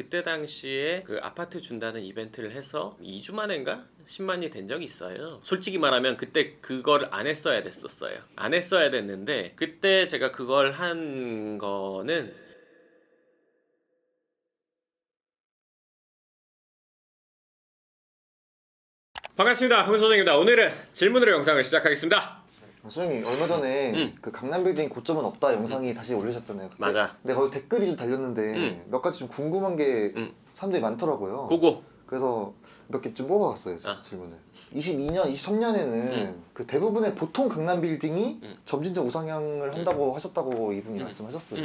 그때 당시에 그 아파트 준다는 이벤트를 해서 2주 만인가 10만이 된 적이 있어요. 솔직히 말하면 그때 그걸 안 했어야 됐었어요. 안 했어야 됐는데 그때 제가 그걸 한 거는 반갑습니다. 황소정입니다. 오늘은 질문으로 영상을 시작하겠습니다. 소장님 얼마 전에 응. 그 강남빌딩 고점은 없다 영상이 다시 올리셨잖아요. 그때. 맞아. 근데 거기 댓글이 좀 달렸는데 응. 몇 가지 좀 궁금한 게 응. 사람들이 많더라고요. 고고. 그래서 몇 개 좀 뽑아봤어요. 질문을. 22년, 23년에는 그 대부분의 보통 강남빌딩이 점진적 우상향을 한다고 하셨다고 이분이 말씀하셨어요.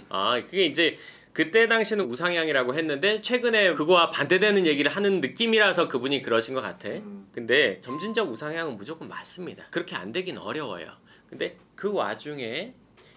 아, 그게 이제 그때 당시는 우상향이라고 했는데 최근에 그거와 반대되는 얘기를 하는 느낌이라서 그분이 그러신 것 같아. 근데 점진적 우상향은 무조건 맞습니다. 그렇게 안 되긴 어려워요. 근데 그 와중에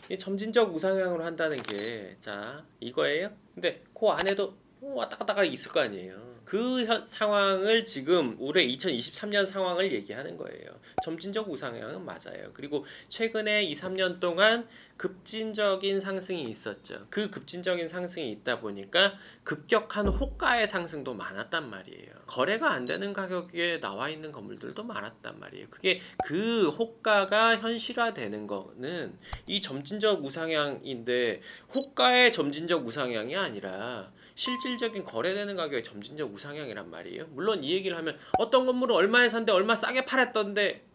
이 점진적 우상향으로 한다는 게 자 이거예요. 근데 그 안에도 왔다 갔다가 있을 거 아니에요. 그 상황을 지금 올해 2023년 상황을 얘기하는 거예요. 점진적 우상향은 맞아요. 그리고 최근에 2, 3년 동안 급진적인 상승이 있었죠. 그 급진적인 상승이 있다 보니까 급격한 호가의 상승도 많았단 말이에요. 거래가 안 되는 가격에 나와 있는 건물들도 많았단 말이에요. 그게 그 호가가 현실화되는 거는 이 점진적 우상향인데 호가의 점진적 우상향이 아니라 실질적인 거래되는 가격의 점진적 우상향이란 말이에요. 물론 이 얘기를 하면 어떤 건물은 얼마에 샀는데 얼마 싸게 팔았던데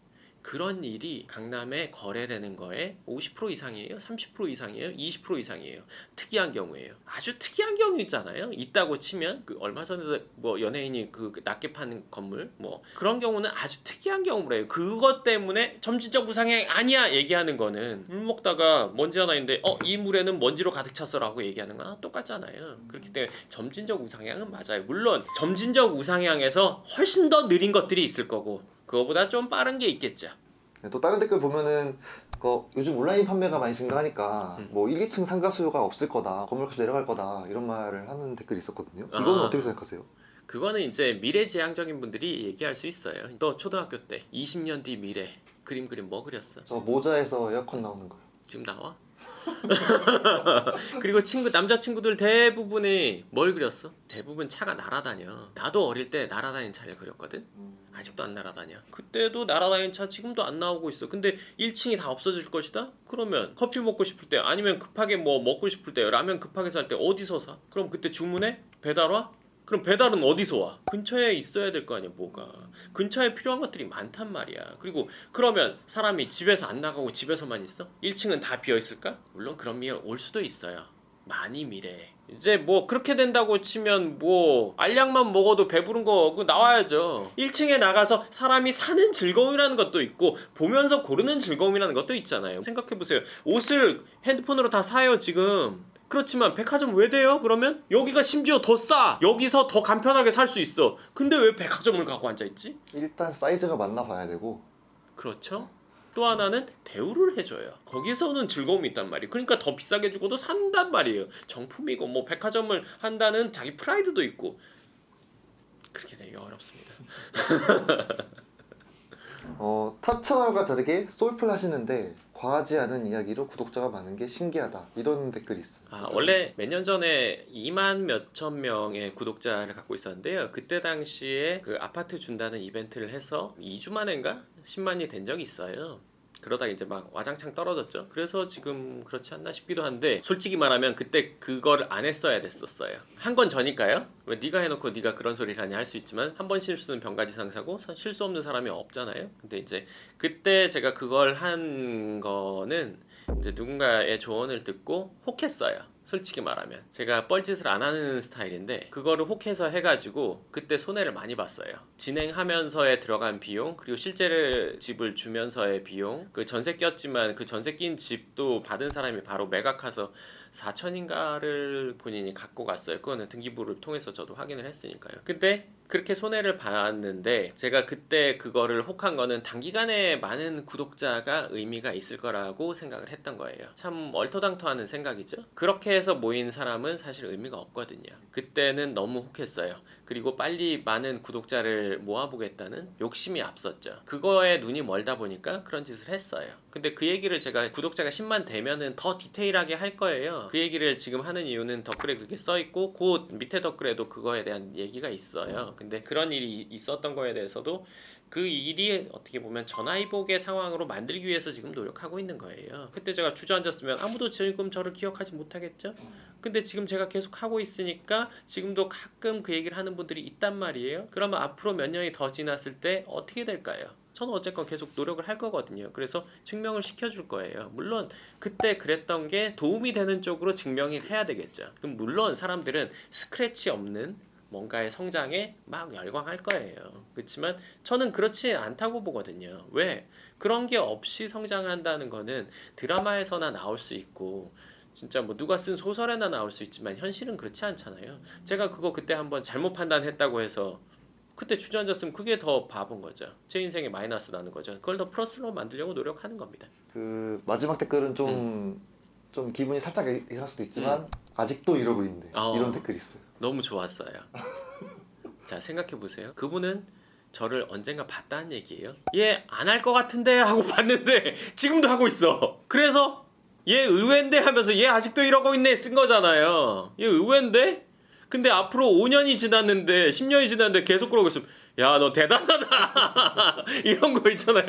그런 일이 강남에 거래되는 거에 50% 이상이에요? 30% 이상이에요? 20% 이상이에요? 특이한 경우예요. 아주 특이한 경우 있잖아요. 있다고 치면 그 얼마 전에 뭐 연예인이 그 낮게 파는 건물 뭐 그런 경우는 아주 특이한 경우래요. 그것 때문에 점진적 우상향이 아니야 얘기하는 거는 물 먹다가 먼지 하나 있는데 이 물에는 먼지로 가득 찼어라고 얘기하는 거랑 똑같잖아요. 그렇기 때문에 점진적 우상향은 맞아요. 물론 점진적 우상향에서 훨씬 더 느린 것들이 있을 거고 그거보다 좀 빠른 게 있겠죠. 또 다른 댓글 보면은 요즘 온라인 판매가 많이 증가하니까 뭐 1, 2층 상가 수요가 없을 거다, 건물값이 내려갈 거다 이런 말을 하는 댓글이 있었거든요. 이거는 어떻게 생각하세요? 그거는 이제 미래지향적인 분들이 얘기할 수 있어요. 너 초등학교 때 20년 뒤 미래 그림 뭐 그렸어? 저 모자에서 에어컨 나오는 거요. 지금 나와? 그리고 남자친구들 대부분이 뭘 그렸어? 대부분 차가 날아다녀. 나도 어릴 때 날아다니는 차를 그렸거든? 아직도 안 날아다녀. 그때도 날아다니는 차 지금도 안 나오고 있어. 근데 1층이 다 없어질 것이다? 그러면 커피 먹고 싶을 때 아니면 급하게 뭐 먹고 싶을 때 라면 급하게 살 때 어디서 사? 그럼 그때 주문해? 배달 와? 그럼 배달은 어디서 와? 근처에 있어야 될 거 아니야 뭐가. 근처에 필요한 것들이 많단 말이야. 그리고 그러면 사람이 집에서 안 나가고 집에서만 있어? 1층은 다 비어있을까? 물론 그런 미래 올 수도 있어요. 많이 미래. 이제 뭐 그렇게 된다고 치면 뭐 알약만 먹어도 배부른 거 그거 나와야죠. 1층에 나가서 사람이 사는 즐거움이라는 것도 있고 보면서 고르는 즐거움이라는 것도 있잖아요. 생각해보세요. 옷을 핸드폰으로 다 사요 지금. 그렇지만 백화점 왜 돼요? 그러면 여기가 심지어 더 싸. 여기서 더 간편하게 살 수 있어. 근데 왜 백화점을 가고 앉아있지? 일단 사이즈가 맞나 봐야 되고. 그렇죠. 또 하나는 대우를 해줘요. 거기서 는 즐거움이 있단 말이에요. 그러니까 더 비싸게 주고도 산단 말이에요. 정품이고 뭐 백화점을 한다는 자기 프라이드도 있고 그렇게 되기 어렵습니다. 타 채널과 다르게 솔플 하시는데 과하지 않은 이야기로 구독자가 많은 게 신기하다 이런 댓글이 있어요. 원래 몇 년 전에 2만 몇천 명의 구독자를 갖고 있었는데요. 그때 당시에 그 아파트 준다는 이벤트를 해서 2주 만인가 10만이 된 적이 있어요. 그러다 이제 막 와장창 떨어졌죠. 그래서 지금 그렇지 않나 싶기도 한데 솔직히 말하면 그때 그걸 안 했어야 됐었어요. 한 건 저니까요. 왜 네가 해놓고 네가 그런 소리를 하냐 할 수 있지만 한 번 실수는 병가지상사고 실수 없는 사람이 없잖아요. 근데 이제 그때 제가 그걸 한 거는 이제 누군가의 조언을 듣고 혹했어요. 솔직히 말하면 제가 뻘짓을 안 하는 스타일인데 그거를 혹해서 해가지고 그때 손해를 많이 봤어요. 진행하면서에 들어간 비용 그리고 실제로 집을 주면서의 비용 그 전세 꼈지만 그 전세 낀 집도 받은 사람이 바로 매각해서 4천인가를 본인이 갖고 갔어요. 그거는 등기부를 통해서 저도 확인을 했으니까요. 근데 그렇게 손해를 봤는데 제가 그때 그거를 혹한 거는 단기간에 많은 구독자가 의미가 있을 거라고 생각을 했던 거예요. 참 얼토당토하는 생각이죠. 그렇게 해서 모인 사람은 사실 의미가 없거든요. 그때는 너무 혹했어요. 그리고 빨리 많은 구독자를 모아보겠다는 욕심이 앞섰죠. 그거에 눈이 멀다 보니까 그런 짓을 했어요. 근데 그 얘기를 제가 구독자가 10만 되면은 더 디테일하게 할 거예요. 그 얘기를 지금 하는 이유는 댓글에 그게 써있고 그 밑에 댓글에도 그거에 대한 얘기가 있어요. 근데 그런 일이 있었던 거에 대해서도 그 일이 어떻게 보면 전화위복의 상황으로 만들기 위해서 지금 노력하고 있는 거예요. 그때 제가 주저앉았으면 아무도 지금 저를 기억하지 못하겠죠? 근데 지금 제가 계속 하고 있으니까 지금도 가끔 그 얘기를 하는 분들이 있단 말이에요. 그러면 앞으로 몇 년이 더 지났을 때 어떻게 될까요? 저는 어쨌건 계속 노력을 할 거거든요. 그래서 증명을 시켜줄 거예요. 물론 그때 그랬던 게 도움이 되는 쪽으로 증명이 해야 되겠죠. 그럼 물론 사람들은 스크래치 없는 뭔가의 성장에 막 열광할 거예요. 그렇지만 저는 그렇지 않다고 보거든요. 왜? 그런 게 없이 성장한다는 거는 드라마에서나 나올 수 있고 진짜 뭐 누가 쓴 소설에나 나올 수 있지만 현실은 그렇지 않잖아요. 제가 그거 그때 한번 잘못 판단했다고 해서 그때 주저앉았으면 그게 더 바본 거죠. 제 인생에 마이너스 나는 거죠. 그걸 더 플러스로 만들려고 노력하는 겁니다. 그 마지막 댓글은 좀 기분이 살짝 이상할 수도 있지만 아직도 이러고 있네. 이런 댓글이 있어요. 너무 좋았어요. 자, 생각해 보세요. 그분은 저를 언젠가 봤다는 얘기예요. 얘 안 할 것 같은데 하고 봤는데 지금도 하고 있어. 그래서 얘 의외인데 하면서 얘 아직도 이러고 있네 쓴 거잖아요. 얘 의외인데? 근데 앞으로 5년이 지났는데 10년이 지났는데 계속 그러고 있으면 야 너 대단하다 이런 거 있잖아요.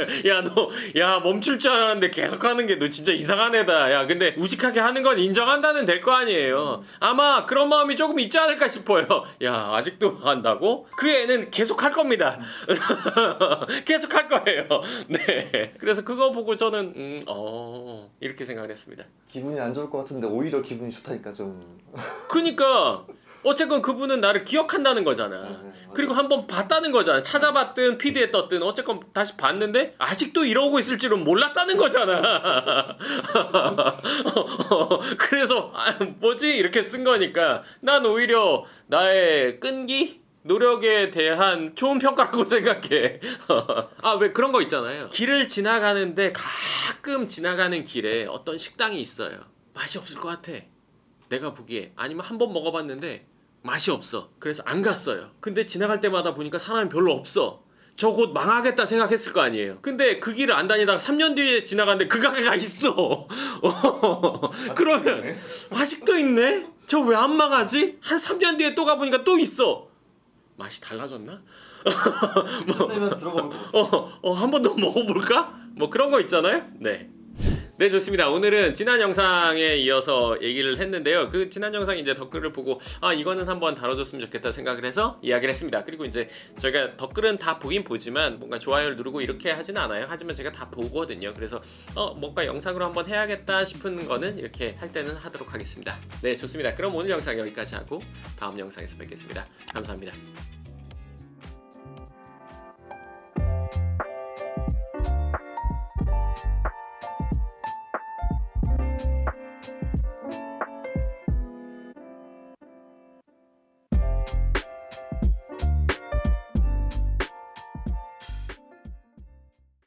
야 멈출 줄 알았는데 계속 하는 게 너 진짜 이상한 애다. 야 근데 우직하게 하는 건 인정한다는 될 거 아니에요. 아마 그런 마음이 조금 있지 않을까 싶어요. 야 아직도 한다고? 그 애는 계속 할 겁니다. 계속 할 거예요. 네. 그래서 그거 보고 저는 이렇게 생각을 했습니다. 기분이 안 좋을 것 같은데 오히려 기분이 좋다니까 좀. 그니까 어쨌건 그분은 나를 기억한다는 거잖아. 그리고 한번 봤다는 거잖아. 찾아봤든 피드에 떴든 어쨌건 다시 봤는데 아직도 이러고 있을 줄은 몰랐다는 거잖아. 그래서 뭐지 이렇게 쓴 거니까 난 오히려 나의 끈기? 노력에 대한 좋은 평가라고 생각해. 왜 그런 거 있잖아요. 길을 지나가는데 가끔 지나가는 길에 어떤 식당이 있어요. 맛이 없을 것 같아. 내가 보기에. 아니면 한 번 먹어봤는데 맛이 없어. 그래서 안 갔어요. 근데 지나갈 때마다 보니까 사람이 별로 없어. 저 곧 망하겠다 생각했을 거 아니에요. 근데 그 길을 안 다니다가 3년 뒤에 지나갔는데 그 가게가 있어. 그러면 아직도 있네? 저 왜 안 망하지? 한 3년 뒤에 또 가보니까 또 있어. 맛이 달라졌나? 되면 들어가 볼 한 번 더 먹어볼까? 뭐 그런 거 있잖아요. 네 좋습니다. 오늘은 지난 영상에 이어서 얘기를 했는데요. 그 지난 영상 이제 댓글을 보고 이거는 한번 다뤄줬으면 좋겠다 생각을 해서 이야기를 했습니다. 그리고 이제 저희가 댓글은 다 보긴 보지만 뭔가 좋아요를 누르고 이렇게 하진 않아요. 하지만 제가 다 보거든요. 그래서 뭔가 영상으로 한번 해야겠다 싶은 거는 이렇게 할 때는 하도록 하겠습니다. 네 좋습니다. 그럼 오늘 영상 여기까지 하고 다음 영상에서 뵙겠습니다. 감사합니다.